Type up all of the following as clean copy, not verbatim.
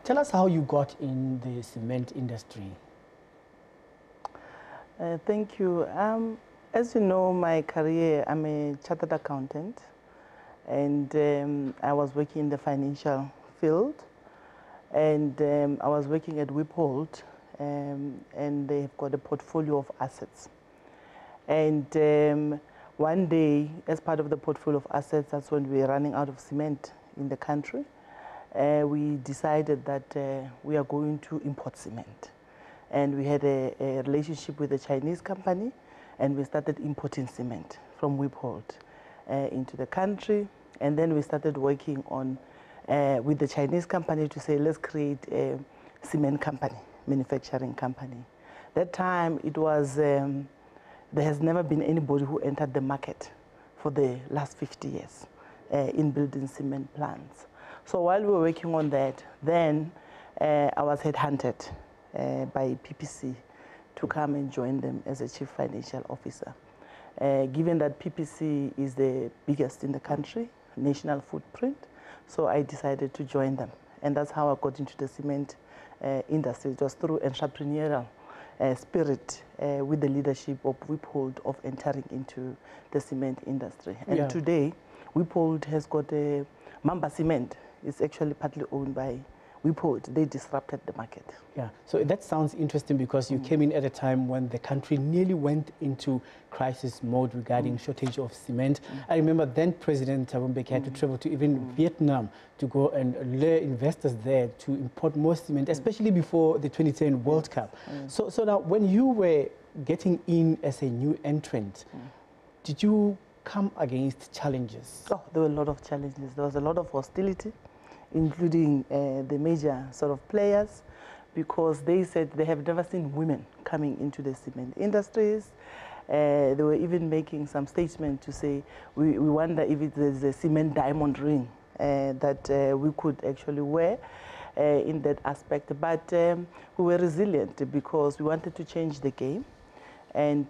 Tell us how you got in the cement industry. Thank you. As you know, my career, I'm a chartered accountant, and I was working in the financial field, and I was working at Wiphold, and they've got a portfolio of assets. And one day, as part of the portfolio of assets, that's when we were running out of cement in the country. We decided that we are going to import cement. And we had a relationship with a Chinese company, and we started importing cement from Wiphold into the country. And then we started working on with the Chinese company to say, let's create a cement company, manufacturing company. That time, it was, there has never been anybody who entered the market for the last 50 years in building cement plants. So while we were working on that, then I was headhunted by PPC to come and join them as a chief financial officer. Given that PPC is the biggest in the country, national footprint, so I decided to join them. And that's how I got into the cement industry. It was through entrepreneurial spirit with the leadership of Wiphold of entering into the cement industry. And today, Wiphold has got a Mamba Cement. It's actually partly owned by Wiphold. They disrupted the market. Yeah, so that sounds interesting because you came in at a time when the country nearly went into crisis mode regarding shortage of cement. I remember then President Thabo Mbeki had to travel to even Vietnam to go and lure investors there to import more cement, especially before the 2010 World Cup. So now when you were getting in as a new entrant, did you come against challenges? Oh, there were a lot of challenges. There was a lot of hostility, including the major sort of players, because they said they have never seen women coming into the cement industries. They were even making some statement to say, we wonder if there's a cement diamond ring that we could actually wear in that aspect. But we were resilient because we wanted to change the game. And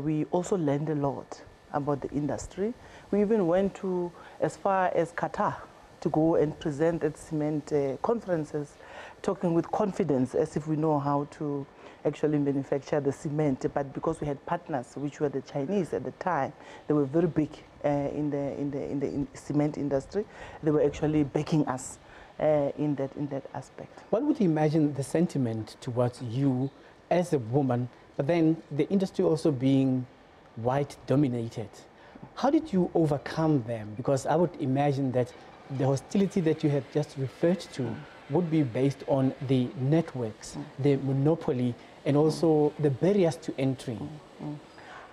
we also learned a lot about the industry. We even went to as far as Qatar to go and present at cement conferences, talking with confidence as if we know how to actually manufacture the cement. But because we had partners, which were the Chinese at the time, they were very big in the cement industry. They were actually backing us in that aspect. One would imagine the sentiment towards you as a woman, but then the industry also being white dominated. How did you overcome them? Because I would imagine that the hostility that you have just referred to would be based on the networks, the monopoly, and also the barriers to entry.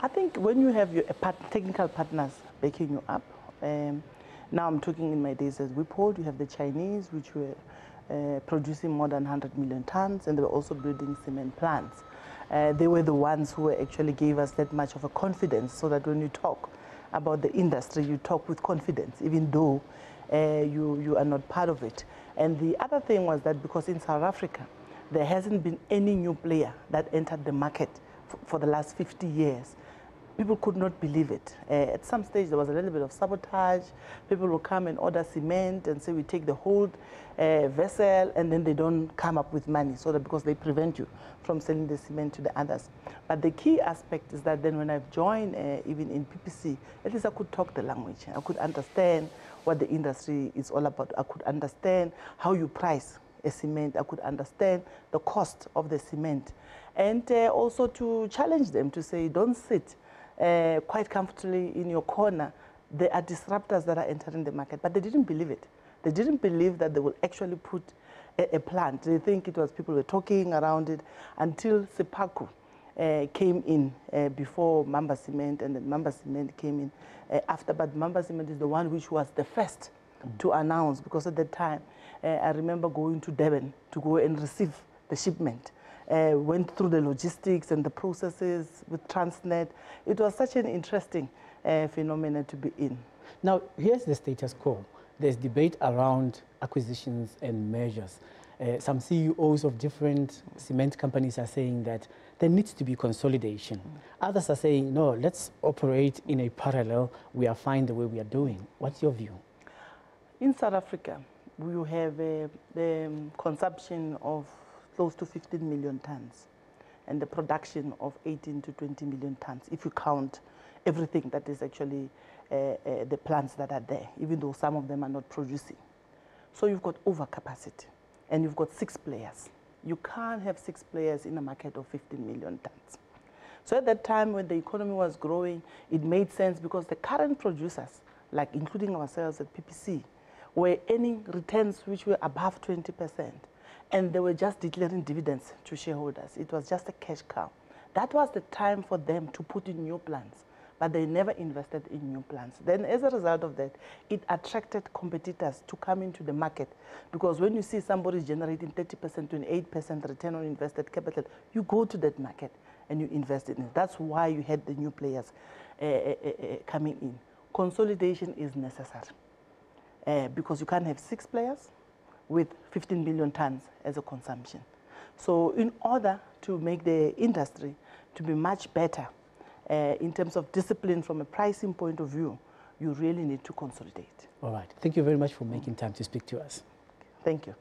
I think when you have your technical partners backing you up, now I'm talking in my days as Wiphold, you have the Chinese, which were producing more than 100 million tons, and they were also building cement plants. They were the ones who actually gave us that much of a confidence, so that when you talk about the industry, you talk with confidence, even though you are not part of it. And the other thing was that because in South Africa, there hasn't been any new player that entered the market for the last 50 years. People could not believe it. At some stage, there was a little bit of sabotage. People will come and order cement and say, we take the whole vessel, and then they don't come up with money, so that because they prevent you from selling the cement to the others. But the key aspect is that then when I've joined, even in PPC, at least I could talk the language. I could understand what the industry is all about. I could understand how you price a cement. I could understand the cost of the cement. And also to challenge them to say, don't sit quite comfortably in your corner. There are disruptors that are entering the market, but they didn't believe it. They didn't believe that they will actually put a plant. They think it was people were talking around it until Sepaku came in before Mamba Cement, and then Mamba Cement came in after. But Mamba Cement is the one which was the first to announce, because at that time, I remember going to Durban to go and receive the shipment. Went through the logistics and the processes with Transnet. It was such an interesting phenomenon to be in. Now, here's the status quo. There's debate around acquisitions and mergers. Some CEOs of different cement companies are saying that there needs to be consolidation. Others are saying, no, let's operate in a parallel. We are fine the way we are doing. What's your view? In South Africa, we have the consumption of close to 15 million tons and the production of 18 to 20 million tons, if you count everything that is actually the plants that are there, even though some of them are not producing. So you've got overcapacity, and you've got 6 players. You can't have 6 players in a market of 15 million tons. So at that time when the economy was growing, it made sense because the current producers, like including ourselves at PPC, were earning returns which were above 20%, and they were just declaring dividends to shareholders. It was just a cash cow. That was the time for them to put in new plants, but they never invested in new plants. Then as a result of that, it attracted competitors to come into the market, because when you see somebody generating 30% to 8% return on invested capital, you go to that market and you invest in it. That's why you had the new players coming in. Consolidation is necessary because you can't have 6 players with 15 million tons as a consumption. So in order to make the industry to be much better in terms of discipline from a pricing point of view, you really need to consolidate. All right. Thank you very much for making time to speak to us. Thank you.